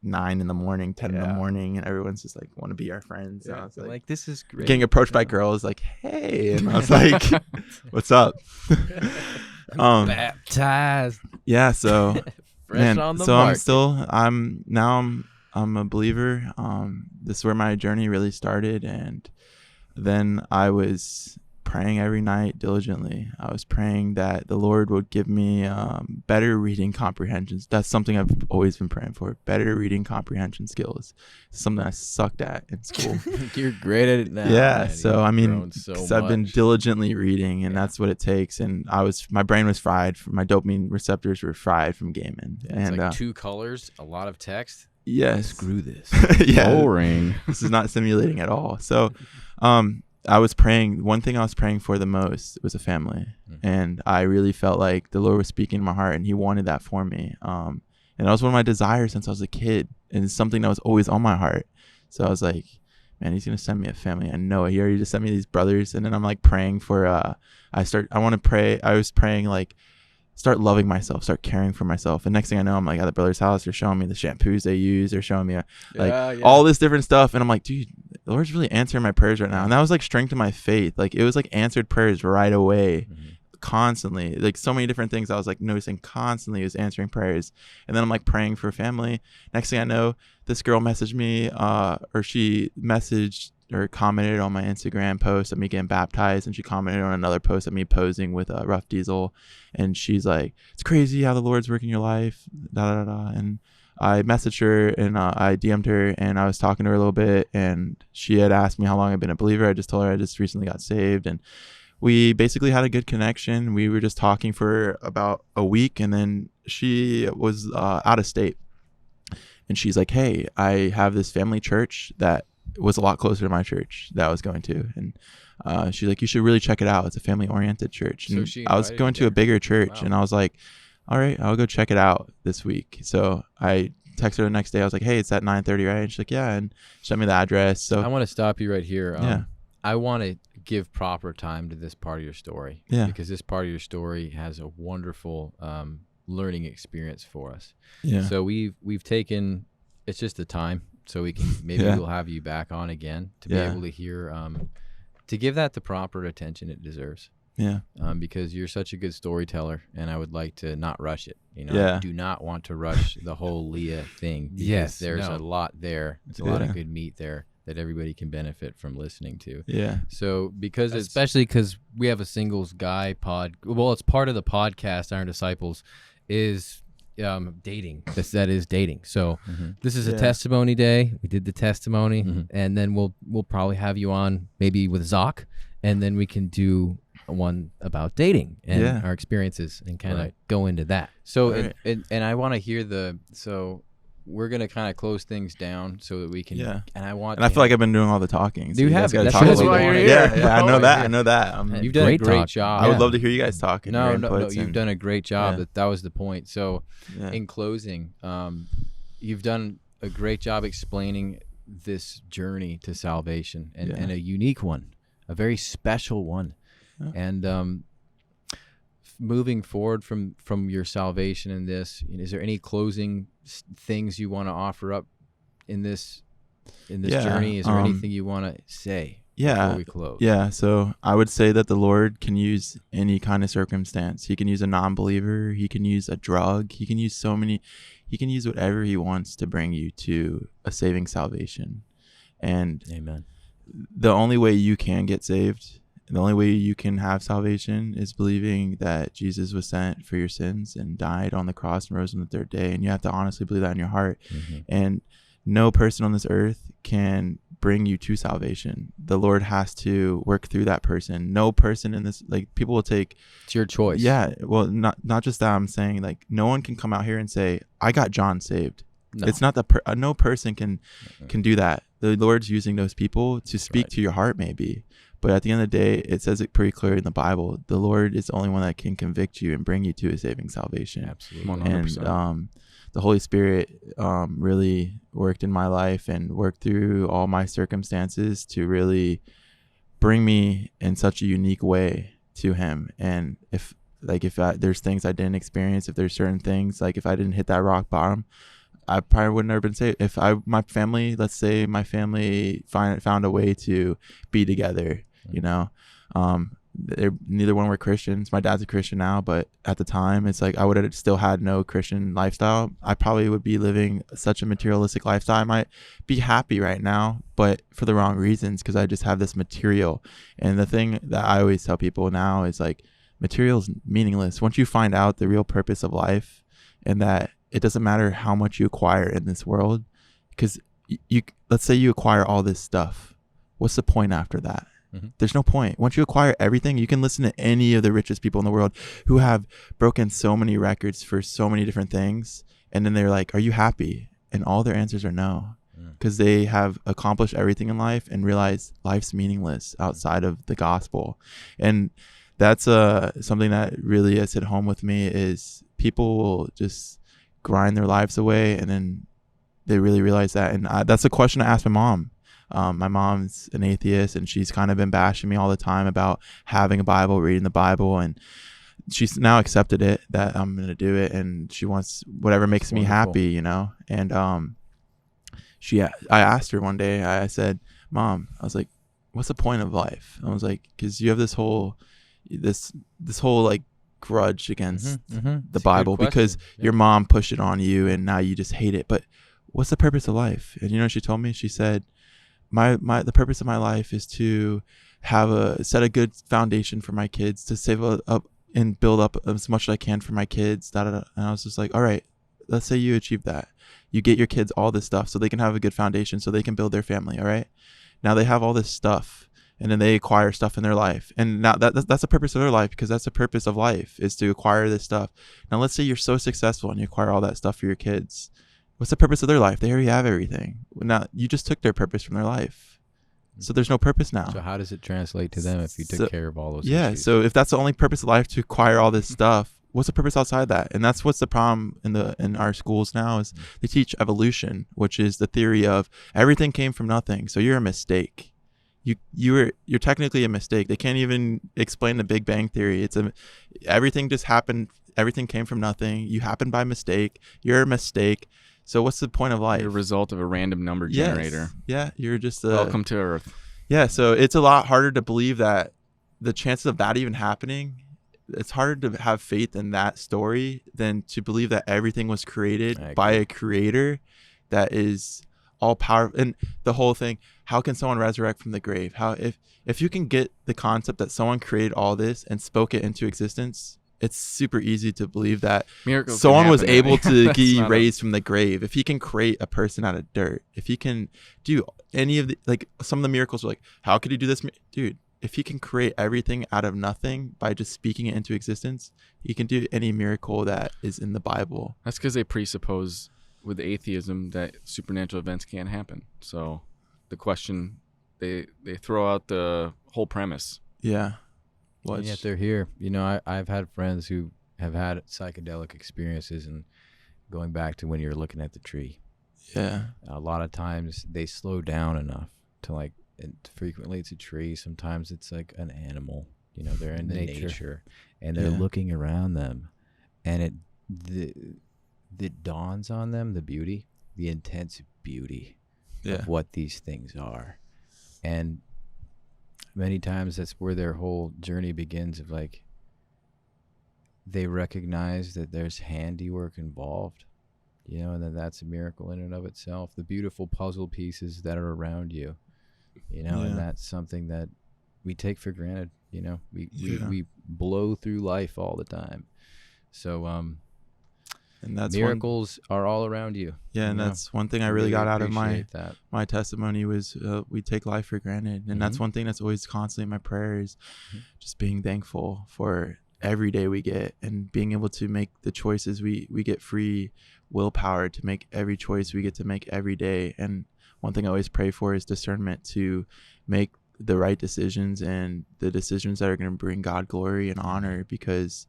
9 in the morning, 10 in the morning, and everyone's just like, want to be our friends. Yeah, And I was like, this is great. getting approached by girls like, hey. And I was like, what's up? Baptized. Yeah, so Fresh on the so market. I'm a believer. This is where my journey really started, and then I was praying every night diligently. I was praying that the Lord would give me better reading comprehensions. That's something I've always been praying for. Better reading comprehension skills. It's something I sucked at in school. You're great at it now. Yeah. Man. So I mean, Because I've been diligently reading, and that's what it takes. And my brain was fried. My dopamine receptors were fried from gaming. Yeah, it's like 2 colors, a lot of text. Yes. Screw this. Yeah. Boring. This is not simulating at all. So, I was praying. One thing I was praying for the most was a family, and I really felt like the Lord was speaking to my heart, and He wanted that for me. And that was one of my desires since I was a kid, and it's something that was always on my heart. So I was like, man, He's gonna send me a family. I know it. He already just sent me these brothers, and then I'm like praying for. I want to pray. I was praying like, start loving myself, start caring for myself. And next thing I know, I'm like at the brother's house. They're showing me the shampoos they use. They're showing me all this different stuff. And I'm like, dude, the Lord's really answering my prayers right now. And that was like strength in my faith. Like it was like answered prayers right away. constantly, like so many different things I was like noticing constantly was answering prayers. And then I'm like praying for family. Next thing I know, this girl messaged me, or she messaged or commented on my Instagram post of me getting baptized, and she commented on another post of me posing with a Rough Diesel, and she's like, it's crazy how the Lord's working your life, da da da. And I messaged her, and I DM'd her, and I was talking to her a little bit, and she had asked me how long I've been a believer. I just told her I just recently got saved, and we basically had a good connection. We were just talking for about a week, and then she was out of state, and she's like, hey, I have this family church that was a lot closer to my church that I was going to, and she's like, you should really check it out. It's a family oriented church. And I was going to a bigger church. Wow. And I was like, all right, I'll go check it out this week. So I texted her the next day. I was like, hey, it's at 9:30, right? And she's like, yeah, and sent me the address. So I want to stop you right here. Yeah. I want to give proper time to this part of your story. Yeah. Because this part of your story has a wonderful learning experience for us. Yeah. So we've taken, it's just the time. So we can, maybe we'll have you back on again to be able to hear, to give that the proper attention it deserves. Yeah. Because you're such a good storyteller, and I would like to not rush it. You know, I do not want to rush the whole Leah thing. Because there's a lot there. It's a lot of good meat there that everybody can benefit from listening to. Yeah. So because especially because we have a singles guy well, it's part of the podcast, Iron Disciples, is dating. That is dating. So this is a testimony day. We did the testimony, and then we'll probably have you on maybe with Zoc, and then we can do one about dating and our experiences and kind of go into that. So and I want to hear so we're gonna kind of close things down so that we can. Yeah. And I feel like I've been doing all the talking. So you have. That's why you're here. Yeah, I know that. I know that. You've done a great job. I would love to hear you guys talk. No, you've done a great job. That was the point. So, in closing, you've done a great job explaining this journey to salvation, and a unique one, a very special one, and moving forward from your salvation in this, is there any closing things you want to offer up in this journey? Is there anything you want to say before we close? Yeah, so I would say that the Lord can use any kind of circumstance. He can use a non-believer. He can use a drug. He can use he can use whatever he wants to bring you to a saving salvation. And Amen. The only way you can get saved, the only way you can have salvation is believing that Jesus was sent for your sins and died on the cross and rose on the third day. And you have to honestly believe that in your heart. And no person on this earth can bring you to salvation. The Lord has to work through that person. No person in this, like, people will take, it's your choice. Yeah. Well, not just that. I'm saying, like, no one can come out here and say, I got John saved. No. It's not no person can do that. The Lord's using those people to speak to your heart, maybe. But at the end of the day, it says it pretty clear in the Bible. The Lord is the only one that can convict you and bring you to a saving salvation. Absolutely. 100%. And the Holy Spirit really worked in my life and worked through all my circumstances to really bring me in such a unique way to Him. And if there's things I didn't experience, if there's certain things, like if I didn't hit that rock bottom, I probably would never been saved. If my family, let's say my family found a way to be together, you know, neither one were Christians. My dad's a Christian now, but at the time it's like I would have still had no Christian lifestyle. I probably would be living such a materialistic lifestyle. I might be happy right now, but for the wrong reasons, because I just have this material. And the thing that I always tell people now is, like, material is meaningless once you find out the real purpose of life, and that it doesn't matter how much you acquire in this world, because let's say you acquire all this stuff. What's the point after that? There's no point. Once you acquire everything, you can listen to any of the richest people in the world who have broken so many records for so many different things. And then they're like, are you happy? And all their answers are no, because they have accomplished everything in life and realize life's meaningless outside of the gospel. And that's something that really has hit home with me, is people will just grind their lives away, and then they really realize that. And that's a question I asked my mom. My mom's an atheist, and she's kind of been bashing me all the time about having a Bible, reading the Bible, and she's now accepted it that I'm going to do it, and she wants whatever makes me happy, you know. And I asked her one day, I said, Mom, I was like, what's the point of life? I was like, because you have this whole this whole like grudge against the It's a Bible good because question. your mom pushed it on you and now you just hate it. But what's the purpose of life? And you know what she told me? She said, the purpose of my life is to set a good foundation for my kids, to save up and build up as much as I can for my kids. And I was just like, all right, let's say you achieve that. You get your kids all this stuff so they can have a good foundation, so they can build their family. All right. Now they have all this stuff, and then they acquire stuff in their life. And now that's the purpose of their life, because that's the purpose of life, is to acquire this stuff. Now let's say you're so successful and you acquire all that stuff for your kids. What's the purpose of their life? They already have everything. Now you just took their purpose from their life. So there's no purpose now. So how does it translate to them if you took care of all those Yeah, issues? so if that's the only purpose of life, to acquire all this stuff, what's the purpose outside that? And that's what's the problem in our schools now, is they teach evolution, which is the theory of everything came from nothing. So you're a mistake. You're technically a mistake. They can't even explain the Big Bang theory. Everything just happened. Everything came from nothing. You happened by mistake. You're a mistake. So what's the point of life? You're a result of a random number generator. Yeah, you're just Welcome to Earth. Yeah, so it's a lot harder to believe that the chances of that even happening. It's harder to have faith in that story than to believe that everything was created by a creator that is all powerful. And the whole thing, how can someone resurrect from the grave? How if you can get the concept that someone created all this and spoke it into existence, it's super easy to believe that Miracles someone can was happen, able to That's get not raised from the grave. If he can create a person out of dirt, if he can do any of the, like some of the miracles are like, how could he do this? Dude, if he can create everything out of nothing by just speaking it into existence, he can do any miracle that is in the Bible. That's because they presuppose with atheism that supernatural events can't happen. So the question, they throw out the whole premise. Yeah. And yet they're here. You know, I've had friends who have had psychedelic experiences, and going back to when you're looking at the tree. Yeah. A lot of times they slow down enough to like, frequently it's a tree. Sometimes it's like an animal, you know, they're in nature and they're looking around them, and it dawns on them, the beauty, the intense beauty of what these things are. And many times that's where their whole journey begins, of like, they recognize that there's handiwork involved, you know, and then that's a miracle in and of itself. The beautiful puzzle pieces that are around you, you know, and that's something that we take for granted, you know, we blow through life all the time. So, and that's miracles are all around you. Yeah, and that's one thing I really got out of my testimony was we take life for granted. And that's one thing that's always constantly in my prayers, just being thankful for every day we get, and being able to make the choices. We get free willpower to make every choice we get to make every day. And one thing I always pray for is discernment to make the right decisions, and the decisions that are going to bring God glory and honor, because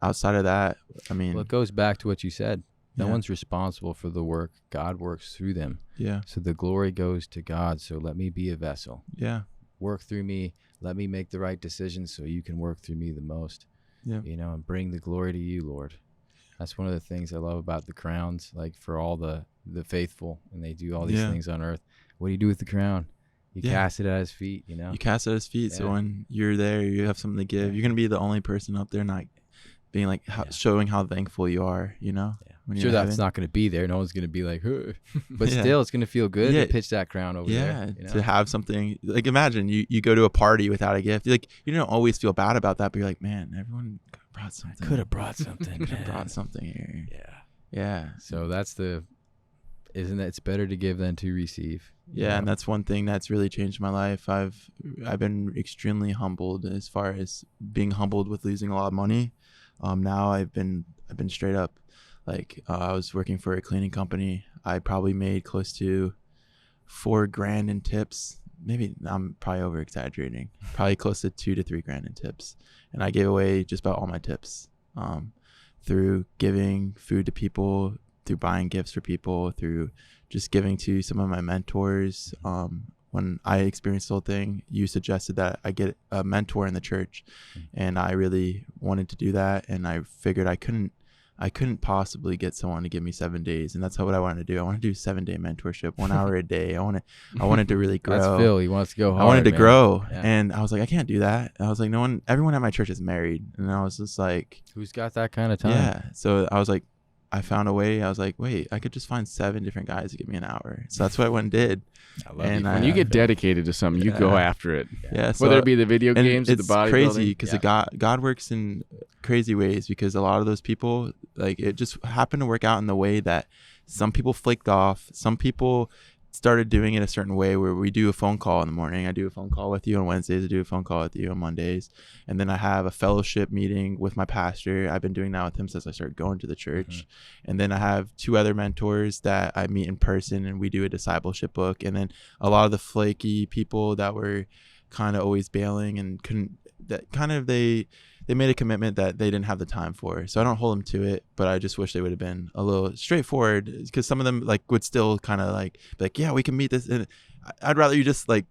outside of that, I mean, well, it goes back to what you said. No one's responsible for the work. God works through them. Yeah. So the glory goes to God. So let me be a vessel. Yeah. Work through me. Let me make the right decisions so you can work through me the most. Yeah. You know, and bring the glory to you, Lord. That's one of the things I love about the crowns, like for all the faithful, and they do all these things on earth. What do you do with the crown? You cast it at his feet, you know? You cast it at his feet. So when you're there, you have something to give. You're going to be the only person up there not being like showing how thankful you are, you know? When sure, that's not going to be there. No one's going to be like, huh. But still, it's going to feel good to pitch that crown over there. You know? To have something, like imagine you go to a party without a gift. Like, you don't always feel bad about that, but you're like, man, everyone brought something. Could have brought something. Could have brought something here. Yeah. Yeah. So isn't it? It's better to give than to receive. Yeah, and that's one thing that's really changed my life. I've been extremely humbled, as far as being humbled with losing a lot of money. Now I've been straight up, like I was working for a cleaning company. I probably made close to $4,000 in tips. Maybe I'm probably over exaggerating. Probably close to $2,000 to $3,000 in tips, and I gave away just about all my tips through giving food to people, through buying gifts for people, through just giving to some of my mentors. When I experienced the whole thing, you suggested that I get a mentor in the church, and I really wanted to do that. And I figured I couldn't I couldn't possibly get someone to give me 7 days, and that's what I wanted to do. I want to do 7-day mentorship, 1 hour a day. I wanted to really grow. That's Phil. He wants to go hard. I wanted to man. grow, Yeah. and I was like, I can't do that. I was like, everyone at my church is married, and I was just like, Who's got that kind of time? yeah. So I was like, I found a way. I was like, wait, I could just find 7 different guys to give me an hour. So that's what I went and did. I love And you. When you get dedicated to something, you go after it. Yeah. So, Whether it be the video and games or the it's bodybuilding. crazy because God works in crazy ways, because a lot of those people, like, it just happened to work out in the way that some people flaked off. Some people started doing it a certain way where we do a phone call in the morning. I do a phone call with you on Wednesdays. I do a phone call with you on Mondays. And then I have a fellowship meeting with my pastor. I've been doing that with him since I started going to the church. And then I have 2 other mentors that I meet in person, and we do a discipleship book. And then a lot of the flaky people that were kind of always bailing and couldn't, that kind of they made a commitment that they didn't have the time for. So I don't hold them to it, but I just wish they would have been a little straightforward, because some of them like would still kind of like be like, yeah, we can meet this. And I'd rather you just go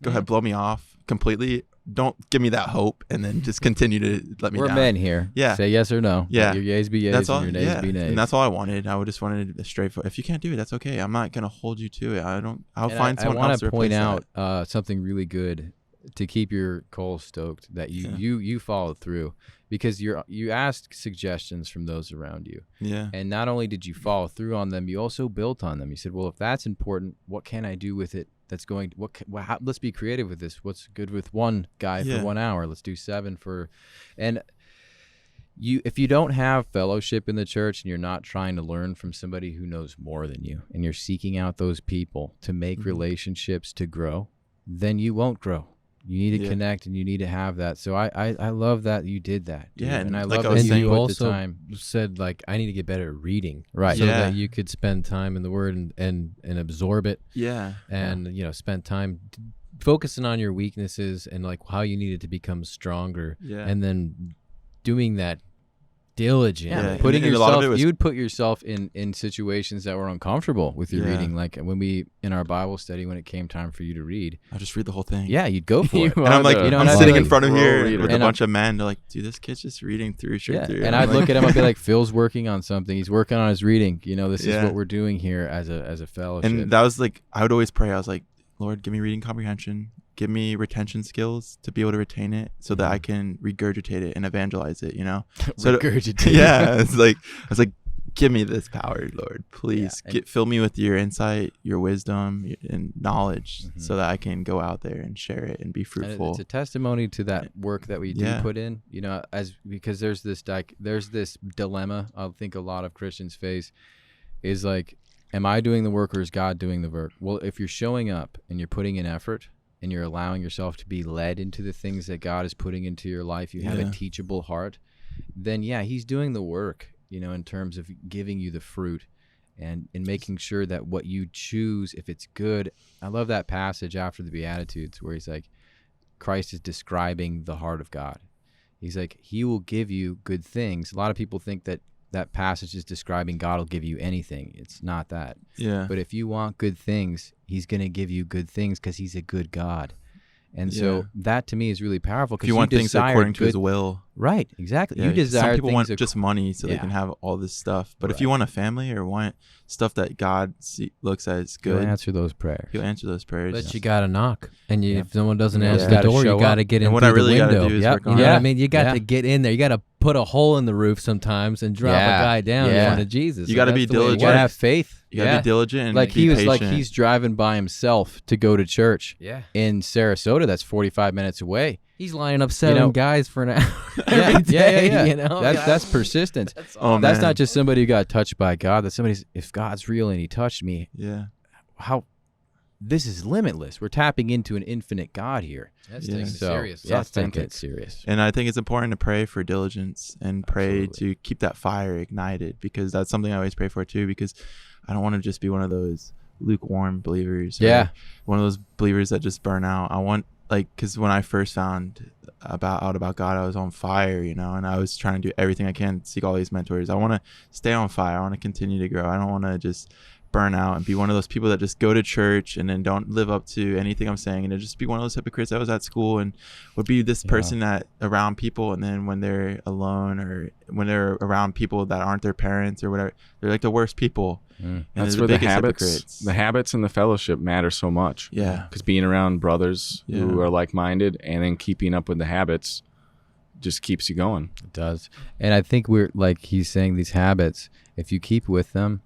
ahead, blow me off completely. Don't give me that hope, and then just continue to let me We're down. men here. Yeah. Say yes or no. Yeah. Let your yays be yays That's all. and your nays Yeah. be nays. And that's all I wanted. I just wanted a straightforward. If you can't do it, that's okay. I'm not gonna hold you to it. I'll And find someone I else to want to point replace out something really good to keep your coals stoked, that you followed through, because you asked suggestions from those around you. Yeah. And not only did you follow through on them, you also built on them. You said, well, if that's important, what can I do with it? That's going, let's be creative with this. What's good with one guy for 1 hour? Let's do 7 for, and if you don't have fellowship in the church and you're not trying to learn from somebody who knows more than you, and you're seeking out those people to make relationships to grow, then you won't grow. You need to connect, and you need to have that. So I love that you did that. Dude. Yeah, and I like love I that was saying, you you put also the time. said, like, I need to get better at reading, Right. So Yeah. that you could spend time in the Word and absorb it, Yeah. and spend time focusing on your weaknesses and like how you needed to become stronger, Yeah. and then doing that diligent. Yeah. Putting And a lot of yourself, it was- you would put yourself in situations that were uncomfortable with your Yeah. reading. Like when we, in our Bible study, when it came time for you to read, I'll just read the whole thing. yeah, you'd go for it. And I'm like, You know, I'm and I'd sitting be in like, front of pro here reader. with a And bunch of men. They're like, dude, this kid's just reading through straight through. And I'm I'd like, look at him, I'd be like, Phil's working on something. He's working on his reading. This is Yeah. what we're doing here as a fellowship. and that was like, I would always pray. I was like, Lord, give me reading comprehension. Give me retention skills to be able to retain it, so that I can regurgitate it and evangelize it, So Regurgitate. yeah, I was like, give me this power, Lord, please. Yeah, Fill me with your insight, your wisdom, and knowledge, so that I can go out there and share it and be And fruitful. it's a testimony to that work that we do Yeah. put in, because there's this dilemma I think a lot of Christians face, is like, am I doing the work or is God doing the work? Well, if you're showing up and you're putting in effort and you're allowing yourself to be led into the things that God is putting into your life, you have a Yeah. teachable heart, then he's doing the work, in terms of giving you the fruit and in making sure that what you choose, if it's good. I love that passage after the Beatitudes where he's like, Christ is describing the heart of God. He's like, he will give you good things. A lot of people think that passage is describing God will give you anything. It's not that. Yeah. But if you want good things, he's going to give you good things because he's a good God. And Yeah. so that to me is really powerful, If because you want things desire according to good, his will. right? Exactly. Yeah, You desire some people things want just money so they Yeah. can have all this stuff. But if Right. you want a family or want stuff that God looks at as He'll good, answer those prayers. he'll answer those prayers. But you gotta knock, and Yeah. if someone doesn't Yeah. answer You the gotta door, show you gotta up. get in And what through I really the gotta window. do is Yep. work You on know it. what I mean? You got Yeah. to get in there. You got to put a hole in the roof sometimes and drop Yeah. a guy down in Yeah. front of Jesus. You gotta And be that's the way it You gotta diligent. have faith. You gotta Yeah. be diligent and Like be he was patient. like he's driving by himself to go to church Yeah. in Sarasota. That's 45 minutes away. He's lining up 7 guys for an hour Yeah, every day. yeah. You know, That's persistence. Oh, That's man. not just somebody who got touched by God. That's somebody. If God's real and He touched me, Yeah. how? This is limitless. We're tapping into an infinite God here. That's Yeah. taking it So serious. yeah, it's taking authentic. it serious. And I think it's important to pray for diligence and pray Absolutely. to keep that fire ignited, because that's something I always pray for too, because I don't want to just be one of those lukewarm believers. Or Yeah. one of those believers that just burn out. I want, because when I first found out about God, I was on fire, and I was trying to do everything I can, seek all these mentors. I want to stay on fire. I want to continue to grow. I don't want to just burn out and be one of those people that just go to church and then don't live up to anything I'm saying, and to just be one of those hypocrites that was at school and would be this person that around people, and then when they're alone or when they're around people that aren't their parents or whatever, they're like the worst people. And that's they're where hypocrites. the habits and the fellowship matter so much. Yeah, because being around brothers who are like-minded and then keeping up with the habits just keeps you going. It does. And I think we're like he's saying, these habits, if you keep with them,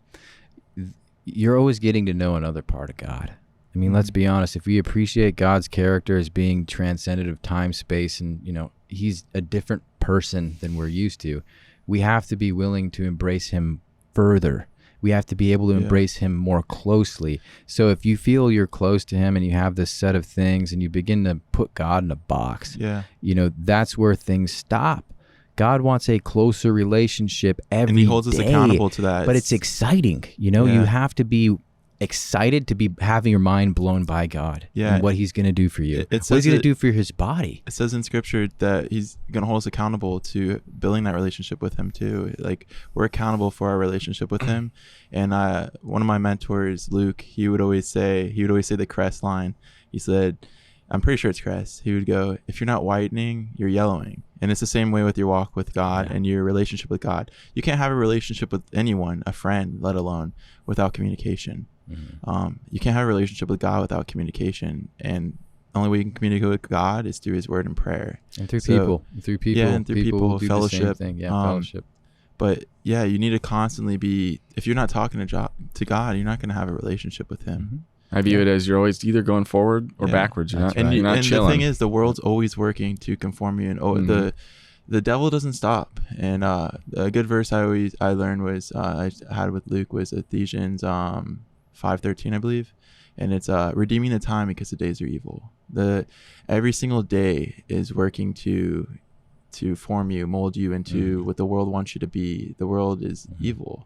you're always getting to know another part of God. I mean, let's be honest, if we appreciate God's character as being transcendent of time, space, and, you know, he's a different person than we're used to, we have to be willing to embrace him further. We have to be able to embrace him more closely. So if you feel you're close to him and you have this set of things and you begin to put God in a box, you know, that's where things stop. God wants a closer relationship every day. And he holds us accountable to that. But it's exciting. You know, you have to be excited to be having your mind blown by God and what he's going to do for you. What he's going to do for his body. It says in scripture that he's going to hold us accountable to building that relationship with him too. Like, we're accountable for our relationship with him. And one of my mentors, Luke, he would always say the crest line. He said, I'm pretty sure it's crest. He would go, if you're not whitening, you're yellowing. And it's the same way with your walk with God and your relationship with God. You can't have a relationship with anyone, a friend, let alone, without communication. You can't have a relationship with God without communication. And the only way you can communicate with God is through his word and prayer. And through people. Yeah, and through people, do fellowship. The same thing. Yeah, fellowship. But yeah, you need to constantly be, if you're not talking to God, you're not going to have a relationship with him. I view it as you're always either going forward or backwards. You're not chilling. The thing is, the world's always working to conform you, and the devil doesn't stop. And a good verse I learned was I had with Luke was Ephesians 5:13, I believe, and it's redeeming the time because the days are evil. Every single day is working to form you, mold you into what the world wants you to be. The world is evil,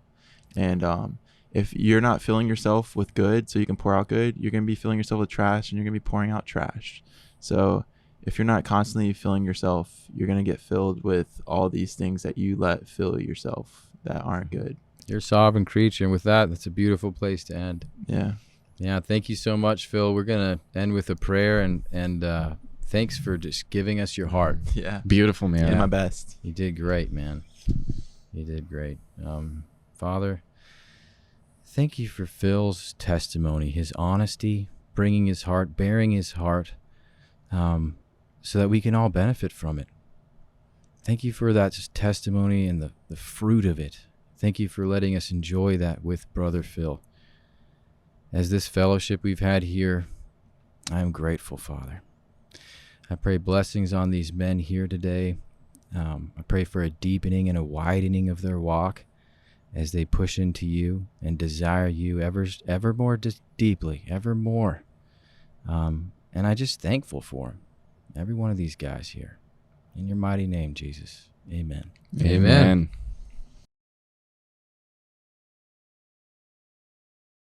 and if you're not filling yourself with good so you can pour out good, you're going to be filling yourself with trash and you're going to be pouring out trash. So if you're not constantly filling yourself, you're going to get filled with all these things that you let fill yourself that aren't good. You're a sovereign creature. And with that, that's a beautiful place to end. Yeah. Yeah. Thank you so much, Phil. We're going to end with a prayer and thanks for just giving us your heart. Yeah. Beautiful, man. I did my best. You did great, man. You did great. Father, thank you for Phil's testimony, his honesty, bringing his heart, bearing his heart, so that we can all benefit from it. Thank you for that testimony and the fruit of it. Thank you for letting us enjoy that with Brother Phil. As this fellowship we've had here, I am grateful, Father. I pray blessings on these men here today. I pray for a deepening and a widening of their walk as they push into you and desire you ever more deeply, ever more. And I'm just thankful for them, every one of these guys here. In your mighty name, Jesus. Amen. Amen.